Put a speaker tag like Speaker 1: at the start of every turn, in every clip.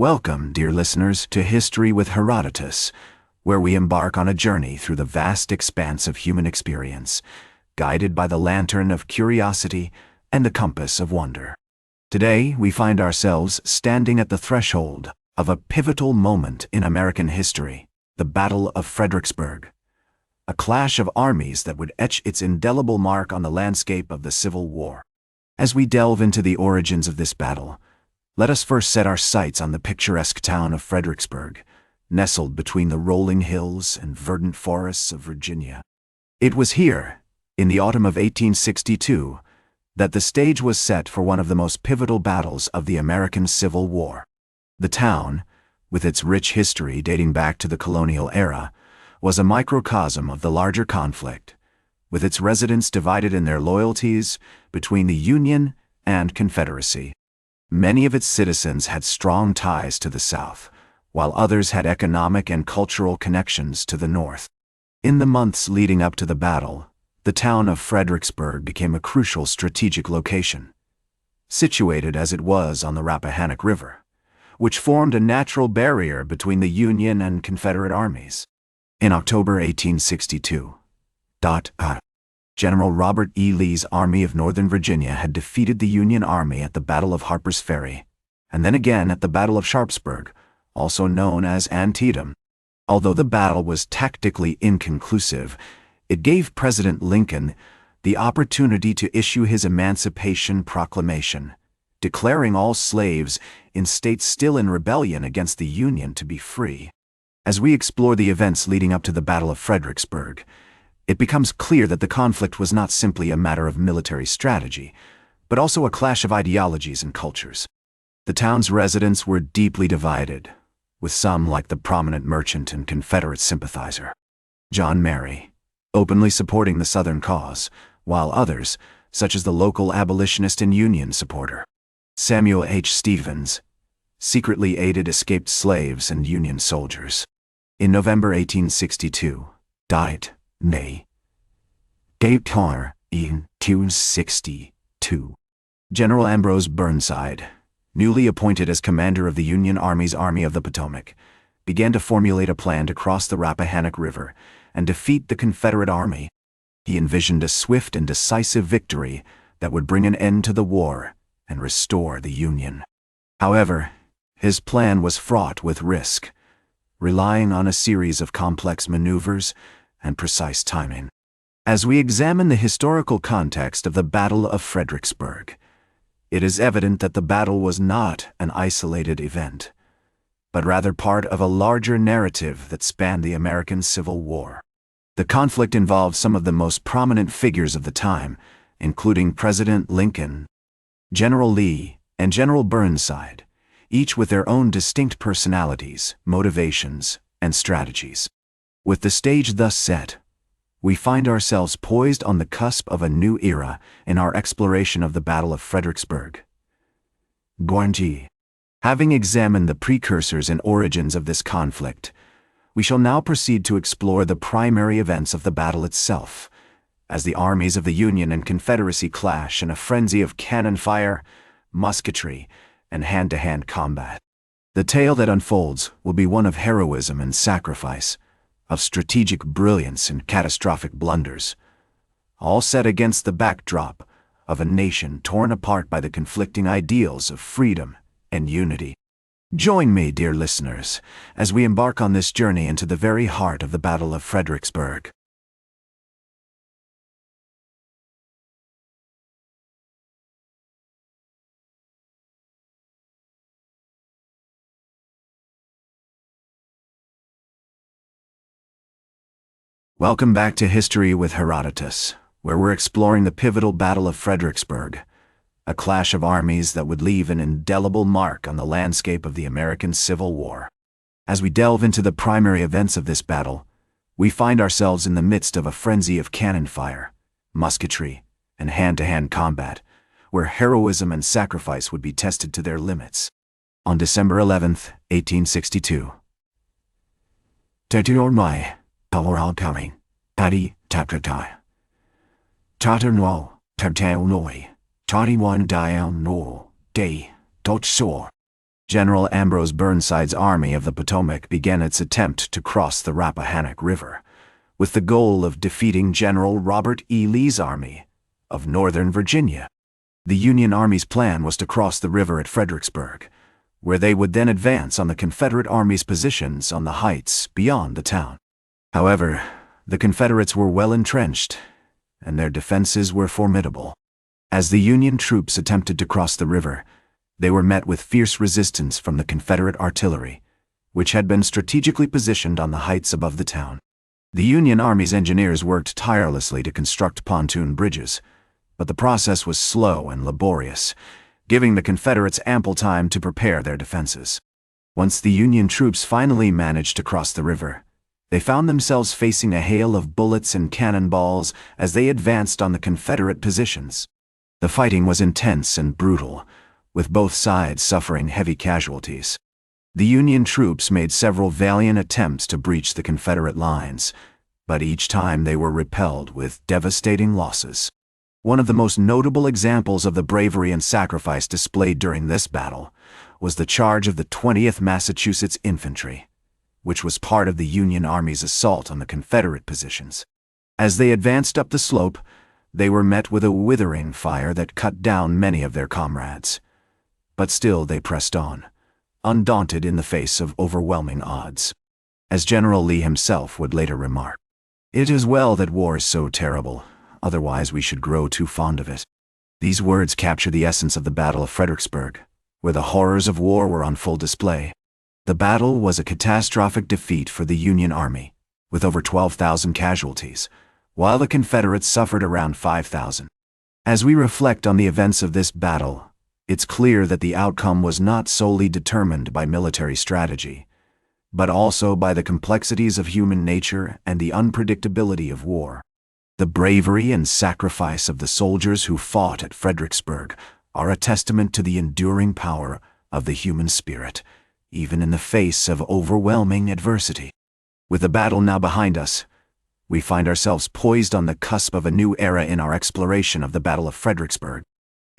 Speaker 1: Welcome, dear listeners, to History with Herodotus, where we embark on a journey through the vast expanse of human experience, guided by the lantern of curiosity and the compass of wonder. Today, we find ourselves standing at the threshold of a pivotal moment in American history, the Battle of Fredericksburg, a clash of armies that would etch its indelible mark on the landscape of the Civil War. As we delve into the origins of this battle, let us first set our sights on the picturesque town of Fredericksburg, nestled between the rolling hills and verdant forests of Virginia. It was here, in the autumn of 1862, that the stage was set for one of the most pivotal battles of the American Civil War. The town, with its rich history dating back to the colonial era, was a microcosm of the larger conflict, with its residents divided in their loyalties between the Union and Confederacy. Many of its citizens had strong ties to the South, while others had economic and cultural connections to the North. In the months leading up to the battle, the town of Fredericksburg became a crucial strategic location, situated as it was on the Rappahannock River, which formed a natural barrier between the Union and Confederate armies. In October 1862, General Robert E. Lee's Army of Northern Virginia had defeated the Union Army at the Battle of Harper's Ferry, and then again at the Battle of Sharpsburg, also known as Antietam. Although the battle was tactically inconclusive, it gave President Lincoln the opportunity to issue his Emancipation Proclamation, declaring all slaves in states still in rebellion against the Union to be free. As we explore the events leading up to the Battle of Fredericksburg, it becomes clear that the conflict was not simply a matter of military strategy, but also a clash of ideologies and cultures. The town's residents were deeply divided, with some, like the prominent merchant and Confederate sympathizer, John Mary, openly supporting the Southern cause, while others, such as the local abolitionist and Union supporter, Samuel H. Stevens, secretly aided escaped slaves and Union soldiers. In November 1862, May 1862, General Ambrose Burnside, newly appointed as commander of the Union Army's Army of the Potomac, began to formulate a plan to cross the Rappahannock River and defeat the Confederate Army. He envisioned a swift and decisive victory that would bring an end to the war and restore the Union. However, his plan was fraught with risk, relying on a series of complex maneuvers and precise timing. As we examine the historical context of the Battle of Fredericksburg, it is evident that the battle was not an isolated event, but rather part of a larger narrative that spanned the American Civil War. The conflict involved some of the most prominent figures of the time, including President Lincoln, General Lee, and General Burnside, each with their own distinct personalities, motivations, and strategies. With the stage thus set, we find ourselves poised on the cusp of a new era in our exploration of the Battle of Fredericksburg. Having examined the precursors and origins of this conflict, we shall now proceed to explore the primary events of the battle itself, as the armies of the Union and Confederacy clash in a frenzy of cannon fire, musketry, and hand-to-hand combat. The tale that unfolds will be one of heroism and sacrifice, of strategic brilliance and catastrophic blunders, all set against the backdrop of a nation torn apart by the conflicting ideals of freedom and unity. Join me, dear listeners, as we embark on this journey into the very heart of the Battle of Fredericksburg. Welcome back to History with Herodotus, where we're exploring the pivotal Battle of Fredericksburg, a clash of armies that would leave an indelible mark on the landscape of the American Civil War. As we delve into the primary events of this battle, we find ourselves in the midst of a frenzy of cannon fire, musketry, and hand-to-hand combat, where heroism and sacrifice would be tested to their limits. On December 11th, 1862, coming. Tadi Taptatai. Tatanwo, Taptaonoi, Tadi one Dial no, Day, Dot Sor. General Ambrose Burnside's Army of the Potomac began its attempt to cross the Rappahannock River, with the goal of defeating General Robert E. Lee's Army of Northern Virginia. The Union Army's plan was to cross the river at Fredericksburg, where they would then advance on the Confederate Army's positions on the heights beyond the town. However, the Confederates were well entrenched, and their defenses were formidable. As the Union troops attempted to cross the river, they were met with fierce resistance from the Confederate artillery, which had been strategically positioned on the heights above the town. The Union Army's engineers worked tirelessly to construct pontoon bridges, but the process was slow and laborious, giving the Confederates ample time to prepare their defenses. Once the Union troops finally managed to cross the river, they found themselves facing a hail of bullets and cannonballs as they advanced on the Confederate positions. The fighting was intense and brutal, with both sides suffering heavy casualties. The Union troops made several valiant attempts to breach the Confederate lines, but each time they were repelled with devastating losses. One of the most notable examples of the bravery and sacrifice displayed during this battle was the charge of the 20th Massachusetts Infantry, which was part of the Union Army's assault on the Confederate positions. As they advanced up the slope, they were met with a withering fire that cut down many of their comrades. But still they pressed on, undaunted in the face of overwhelming odds. As General Lee himself would later remark, "It is well that war is so terrible, otherwise we should grow too fond of it." These words capture the essence of the Battle of Fredericksburg, where the horrors of war were on full display. The battle was a catastrophic defeat for the Union Army, with over 12,000 casualties, while the Confederates suffered around 5,000. As we reflect on the events of this battle, it's clear that the outcome was not solely determined by military strategy, but also by the complexities of human nature and the unpredictability of war. The bravery and sacrifice of the soldiers who fought at Fredericksburg are a testament to the enduring power of the human spirit, even in the face of overwhelming adversity. With the battle now behind us, we find ourselves poised on the cusp of a new era in our exploration of the Battle of Fredericksburg.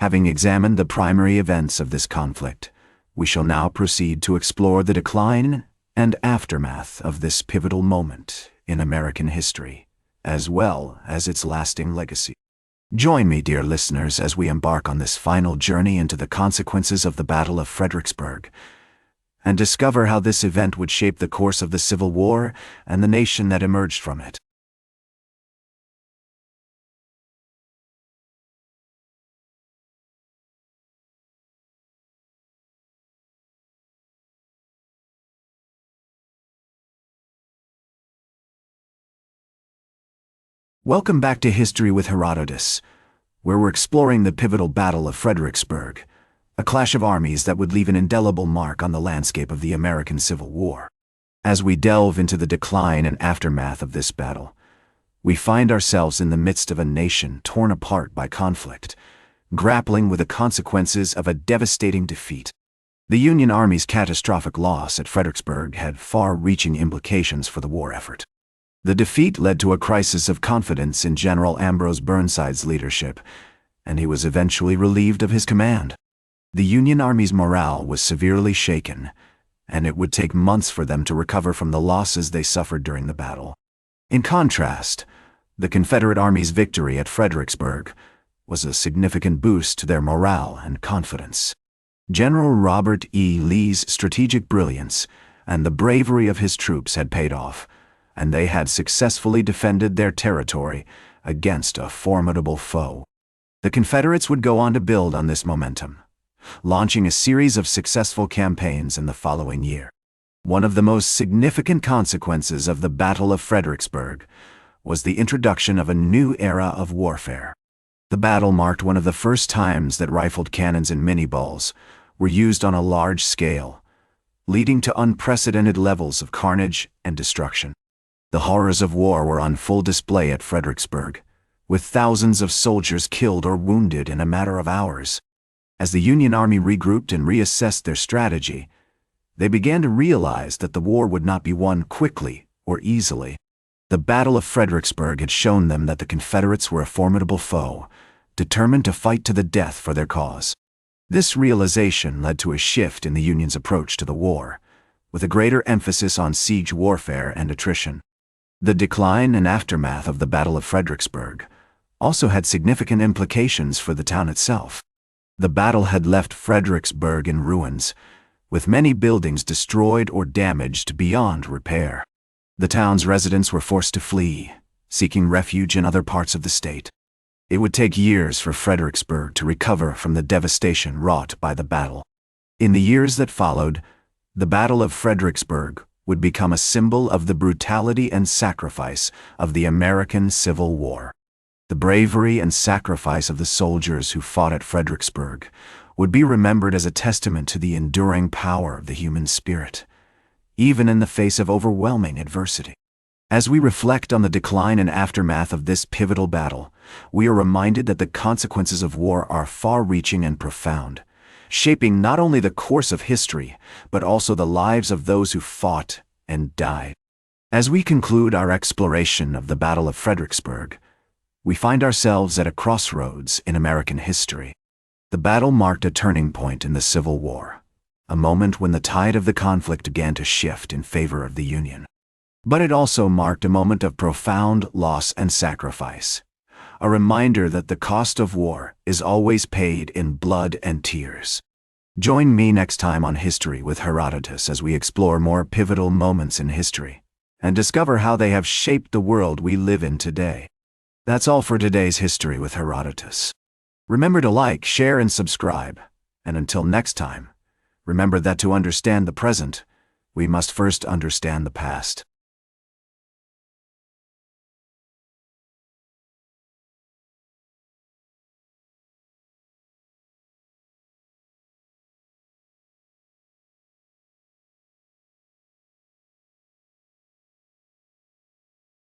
Speaker 1: Having examined the primary events of this conflict, we shall now proceed to explore the decline and aftermath of this pivotal moment in American history, as well as its lasting legacy. Join me, dear listeners, as we embark on this final journey into the consequences of the Battle of Fredericksburg, and discover how this event would shape the course of the Civil War and the nation that emerged from it. Welcome back to History with Herodotus, where we're exploring the pivotal Battle of Fredericksburg, a clash of armies that would leave an indelible mark on the landscape of the American Civil War. As we delve into the decline and aftermath of this battle, we find ourselves in the midst of a nation torn apart by conflict, grappling with the consequences of a devastating defeat. The Union Army's catastrophic loss at Fredericksburg had far-reaching implications for the war effort. The defeat led to a crisis of confidence in General Ambrose Burnside's leadership, and he was eventually relieved of his command. The Union Army's morale was severely shaken, and it would take months for them to recover from the losses they suffered during the battle. In contrast, the Confederate Army's victory at Fredericksburg was a significant boost to their morale and confidence. General Robert E. Lee's strategic brilliance and the bravery of his troops had paid off, and they had successfully defended their territory against a formidable foe. The Confederates would go on to build on this momentum, launching a series of successful campaigns in the following year. One of the most significant consequences of the Battle of Fredericksburg was the introduction of a new era of warfare. The battle marked one of the first times that rifled cannons and minié-balls were used on a large scale, leading to unprecedented levels of carnage and destruction. The horrors of war were on full display at Fredericksburg, with thousands of soldiers killed or wounded in a matter of hours. As the Union Army regrouped and reassessed their strategy, they began to realize that the war would not be won quickly or easily. The Battle of Fredericksburg had shown them that the Confederates were a formidable foe, determined to fight to the death for their cause. This realization led to a shift in the Union's approach to the war, with a greater emphasis on siege warfare and attrition. The decline and aftermath of the Battle of Fredericksburg also had significant implications for the town itself. The battle had left Fredericksburg in ruins, with many buildings destroyed or damaged beyond repair. The town's residents were forced to flee, seeking refuge in other parts of the state. It would take years for Fredericksburg to recover from the devastation wrought by the battle. In the years that followed, the Battle of Fredericksburg would become a symbol of the brutality and sacrifice of the American Civil War. The bravery and sacrifice of the soldiers who fought at Fredericksburg would be remembered as a testament to the enduring power of the human spirit, even in the face of overwhelming adversity. As we reflect on the decline and aftermath of this pivotal battle, we are reminded that the consequences of war are far-reaching and profound, shaping not only the course of history, but also the lives of those who fought and died. As we conclude our exploration of the Battle of Fredericksburg, we find ourselves at a crossroads in American history. The battle marked a turning point in the Civil War, a moment when the tide of the conflict began to shift in favor of the Union. But it also marked a moment of profound loss and sacrifice, a reminder that the cost of war is always paid in blood and tears. Join me next time on History with Herodotus as we explore more pivotal moments in history and discover how they have shaped the world we live in today. That's all for today's History with Herodotus. Remember to like, share, and subscribe. And until next time, remember that to understand the present, we must first understand the past.